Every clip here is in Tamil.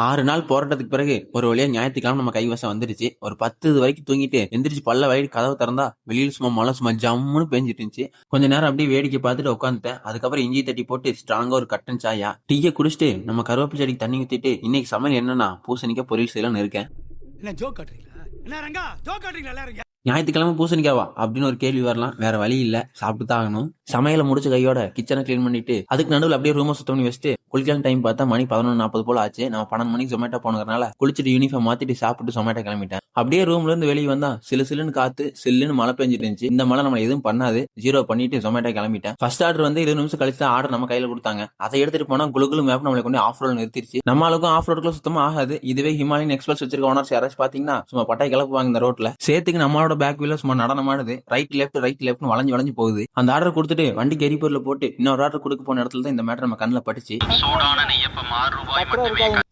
6 நாள் போராட்டத்துக்கு பிறகு ஒரு வழியா ஞாயிற்றுக்கிழமை நம்ம கைவசம் வந்துருச்சு. ஒரு 10 வரைக்கும் தூங்கிட்டு எந்திரிச்சு பல்ல வயிறு கதவை திறந்தா வெளியில சும்மா மழை சும்மா ஜம்முன்னு பெஞ்சிட்டு இருந்துச்சு. கொஞ்ச நேரம் அப்படியே வேடிக்கை பார்த்துட்டு உட்காந்துட்டேன். அதுக்கப்புறம் இஞ்சி தட்டி போட்டு ஸ்ட்ராங்கா ஒரு கட்டன் சாயா டீயை குடிச்சிட்டு நம்ம கருவேப்பிலை செடிக்கு தண்ணி ஊத்திட்டு இன்னைக்கு சமையல் என்னன்னா பூசணிக்காய் பொரியல் செய்யலாம்னு இருக்கேன். என்ன ஜோக் காட்டுறீங்களா? என்ன ரங்கா ஜோக் காட்டுறீங்களா எல்லாரும்? ஞாயிற்றுக்கிழமை பூசணிக்காவா அப்படின்னு ஒரு கேள்வி வரலாம். வேற வழி இல்ல, சாப்பிட்டு தான் ஆகணும். சமையல முடிச்ச கையோட கிச்சனை கிளீன் பண்ணிட்டு அதுக்கு நடுவில் அப்படியே ரூமை சுத்தம் பண்ணி வச்சுட்டு குளிக்கலாம் டைம் பார்த்தா மணி 11:40 போல ஆச்சு. நம்ம 12 மணிக்கு ஜொமேட்டோ போனதுனால குளிச்சுட்டு யூனிஃபார்ம் மாத்திட்டு சாப்பிட்டு ஜொமேட்டோ கிளம்பிட்டேன். அப்படியே ரூம்ல இருந்து வெளியே வந்தா சிலுன்னு காத்து சில்லுன்னு மழை பெஞ்சிட்டு இருந்துச்சு. இந்த மழை நம்ம எதுவும் பண்ணாது, ஜீரோ பண்ணிட்டு ஜொமேட்டோ கிளம்பிட்டேன். ஃபர்ஸ்ட் ஆர்டர் வந்து 20 நிமிஷம் கழிச்சு தான் ஆர்டர் நம்ம கையில கொடுத்தாங்க. அதை எடுத்துட்டு போனா குலுகுலு மேப் நம்மளை கொண்டு ஆஃப் ரோட் நிறுத்திடுச்சு. நம்மளுக்கும் ஆஃப் ரோடுக்குள்ள சுத்தமா ஆகாது. இதுவே ஹிமாலயன் எக்ஸ்பிரஸ் வச்சிருக்க ஓனர்ஸ் யாராச்சும் பாத்தீங்கன்னா சும்மா பட்டாய் கிளப்புவாங்க இந்த ரோட்ல. சேர்த்துக்கு நம்மளோட பேக் வீல சும்மா நடனமாடுது. ரைட் லெஃப்ட் வளைஞ்சு வளைஞ்சு போகுது. அந்த ஆர்டர் கொடுத்துட்டு வண்டிக்கு எரிபொருள் போட்டு இன்னொரு ஆர்டர் கொடுக்க போன இடத்துல தான் இந்த மேட்டர் நம்ம கண்ணில் பட்டுச்சு.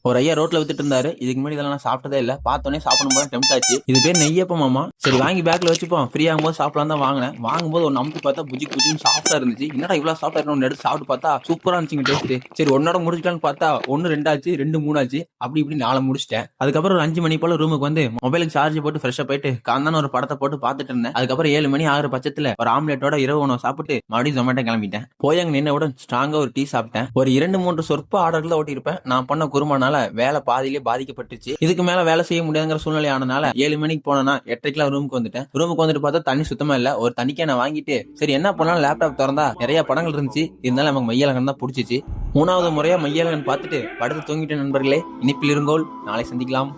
ஒரு ஐயா ரோட்ல வித்துட்டு இருந்தாரு. இதுக்கு முன்னாடி இதெல்லாம் நான் சாப்பிட்டதே இல்ல. பார்த்தோன்னே சாப்பிடும் போது டெம்ட் ஆச்சு. இது பேர் நெய்யப்பமாமா. சரி வாங்கி பேக்ல வச்சுப்போம், ஃப்ரீ ஆகும்போது சாப்பிடலாம் தான் வாங்கினேன். வாங்கும்போது ஒரு நம்பி பார்த்தா புஜின்னு சாஃப்டா இருந்துச்சு. என்னடா இவ்வளவு சாஃப்டா இருக்கணும் எடுத்து சாப்பிட்டு பார்த்தா சூப்பரா இருந்துச்சுங்க டேஸ்ட். சரி ஒன்னோட முடிச்சுக்கலான்னு பார்த்தா 1 2 ஆச்சு, 2 3 ஆச்சு, அப்படி இப்படி 4 முடிச்சிட்டேன். அதுக்கப்புறம் ஒரு 5 மணி போல ரூமுக்கு வந்து மொபைலுக்கு சார்ஜ் போட்டு ஃப்ரெஷ்ஷா போயிட்டு காந்தான ஒரு படத்தை போட்டு பார்த்துட்டு இருந்தேன். அதுக்கப்புறம் 7 மணி ஆகிற பட்சத்துல ஒரு ஆம்லெட்டோட இரவு உணவு சாப்பிட்டு மறுபடியும் ஜொமேட்டோ கிளம்பிட்டேன். போய் அங்க நின்னவுடன் ஸ்ட்ராங்கா ஒரு டீ சாப்பிட்டேன். ஒரு 2-3 சொற்ப ஆர்டர்கள் தான் ஓட்டிருப்பேன். நான் பண்ண குருமானால வேலை பாதியிலே பாதிக்கப்பட்டுச்சு. இதுக்கு மேல வேலை செய்ய முடியாதுங்கிற சூழ்நிலை ஆனனால 7 மணிக்கு போனா 8:30 ரூமுக்கு வந்துட்டேன். ரூமுக்கு வந்துட்டு பார்த்தா தண்ணி சுத்தமா இல்ல. ஒரு தண்ணிக்கே நான் வாங்கிட்டு சரி என்ன பண்ணலாம் லேப்டாப் திறந்தா நிறைய படங்கள் இருந்துச்சு. இருந்தாலும் நமக்கு மையலகன் தான் பிடிச்சிச்சு. 3வது முறையா மையலகன் பார்த்துட்டு படுத்து தூங்கிட்ட நண்பர்களே. இனிப்பில் இருங்கோல், நாளை சந்திக்கலாம்.